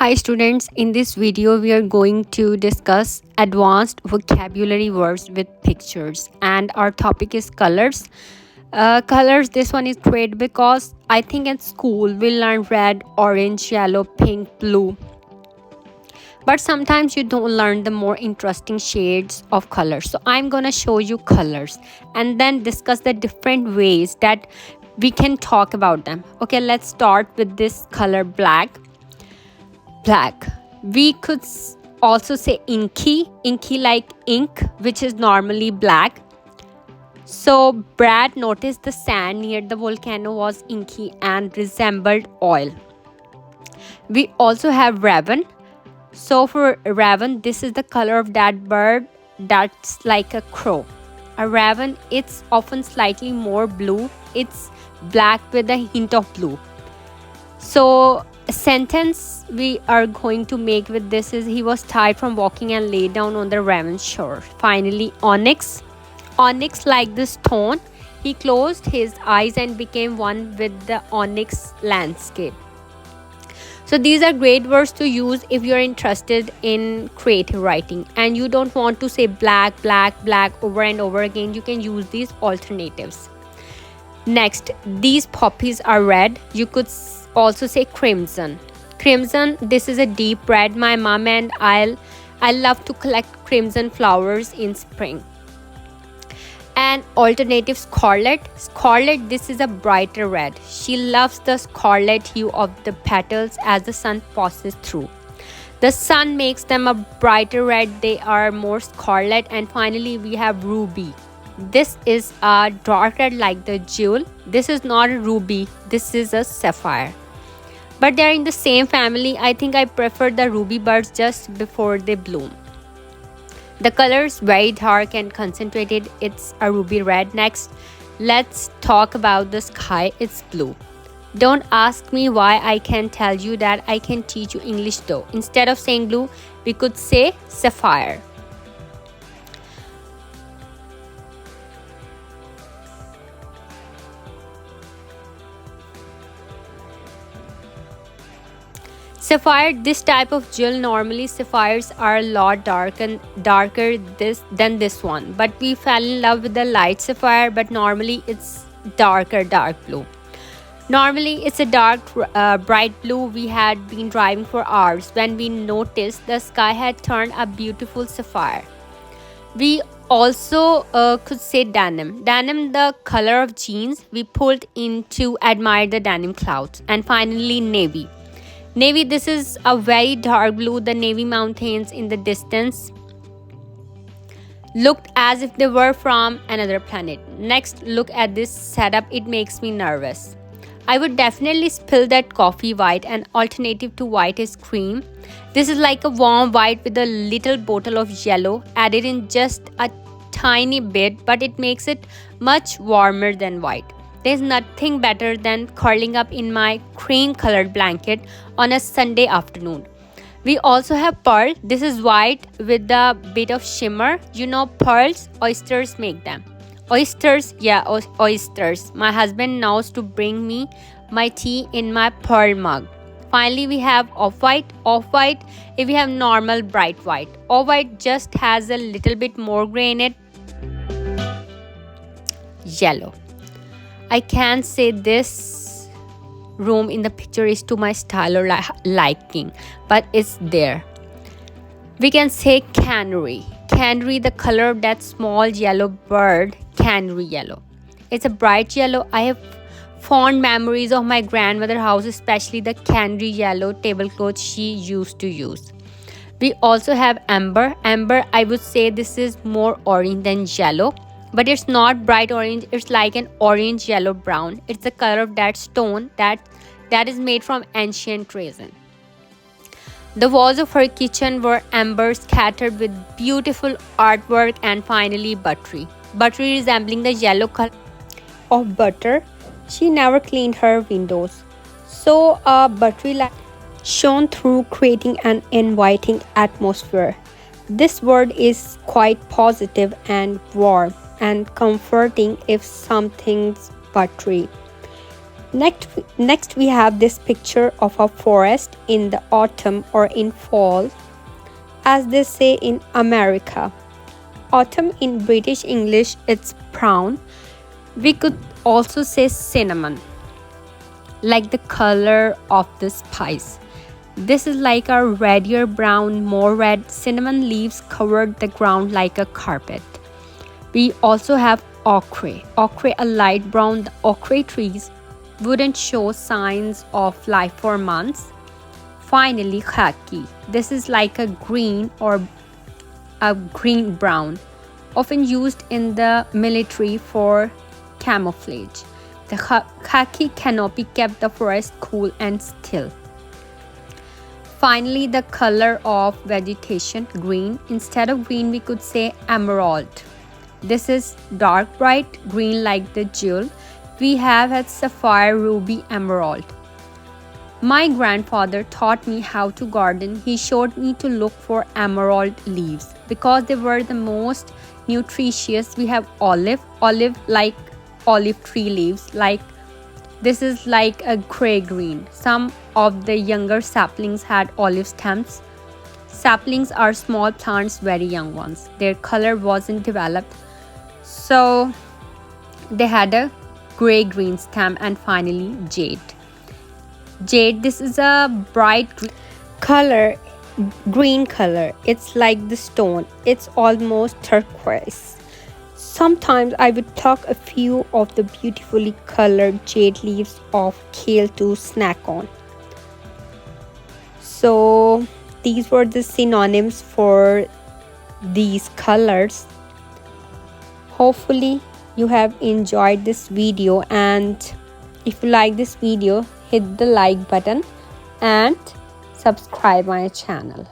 Hi students, in this video we are going to discuss advanced vocabulary words with pictures and our topic is colors. Colors, this one is great because I think at school we learn red, orange, yellow, pink, blue. But sometimes you don't learn the more interesting shades of colors. So I'm gonna show you colors and then discuss the different ways that we can talk about them. Okay, let's start with this color black. We could also say inky like ink, which is normally black. So Brad noticed the sand near the volcano was inky and resembled oil. We also have raven. So for raven, this is the color of that bird that's like a crow. A raven, it's often slightly more blue. It's black with a hint of blue. So a sentence we are going to make with this is he was tired from walking and lay down on the raven shore. Finally, onyx like the stone. He closed his eyes and became one with the onyx landscape. So these are great words to use if you're interested in creative writing and you don't want to say black over and over again. You can use these alternatives. Next, these poppies are red. You could also say crimson. This is a deep red. My mom and I love to collect crimson flowers in spring. And alternative, scarlet, this is a brighter red. She loves the scarlet hue of the petals as the sun passes through. The sun makes them a brighter red. They are more scarlet. And finally, we have ruby. This is a darker like the jewel. This is not a ruby. This is a sapphire. But they're in the same family. I think I prefer the ruby buds just before they bloom. The color is very dark and concentrated. It's a ruby red. Next, let's talk about the sky. It's blue. Don't ask me why I can tell you that. I can teach you English though. Instead of saying blue, we could say sapphire. Sapphire, this type of jewel, normally sapphires are a lot darker than this one. But we fell in love with the light sapphire, but normally it's dark blue. Normally it's a bright blue. We had been driving for hours when we noticed the sky had turned a beautiful sapphire. We also could say denim, the color of jeans we pulled in to admire the denim clouds. And finally, navy, this is a very dark blue. The navy mountains in the distance looked as if they were from another planet. Next, look at this setup. It makes me nervous. I would definitely spill that coffee white. An alternative to white is cream. This is like a warm white with a little bottle of yellow added in just a tiny bit, but it makes it much warmer than white. There's nothing better than curling up in my cream-colored blanket on a Sunday afternoon. We also have pearl. This is white with a bit of shimmer. You know pearls, oysters make them. Oysters. My husband knows to bring me my tea in my pearl mug. Finally, we have off-white. If we have normal bright white. Off-white just has a little bit more gray in it. Yellow. I can't say this room in the picture is to my style or liking, but it's there. We can say canary, the color of that small yellow bird, canary yellow. It's a bright yellow. I have fond memories of my grandmother's house, especially the canary yellow tablecloth she used to use. We also have amber. I would say this is more orange than yellow. But it's not bright orange. It's like an orange yellow brown. It's the color of that stone that is made from ancient resin. The walls of her kitchen were amber scattered with beautiful artwork. And finally, buttery resembling the yellow color of butter. She never cleaned her windows, so a buttery light shone through, creating an inviting atmosphere. This word is quite positive and warm and comforting if something's buttery. Next we have this picture of a forest in the autumn or in fall, as they say in America. Autumn in British English, it's brown. We could also say cinnamon, like the color of the spice. This is like a reddier brown, more red. Cinnamon leaves covered the ground like a carpet. We also have ochre. Ochre, a light brown. The ochre trees wouldn't show signs of life for months. Finally, khaki. This is like a green or a green brown, often used in the military for camouflage. The khaki canopy kept the forest cool and still. Finally, the color of vegetation, green. Instead of green, we could say emerald. This is dark bright green like the jewel. We have had sapphire, ruby, emerald. My grandfather taught me how to garden. He showed me to look for emerald leaves because they were the most nutritious. We have olive like olive tree leaves, like this is like a gray green. Some of the younger saplings had olive stems. Saplings are small plants, very young ones. Their color wasn't developed, so they had a gray green stem. And finally, jade. Jade, this is a bright green color. It's like the stone. It's almost turquoise. Sometimes I would pluck a few of the beautifully colored jade leaves of kale to snack on. So these were the synonyms for these colors. Hopefully you have enjoyed this video, and if you like this video, hit the like button and subscribe my channel.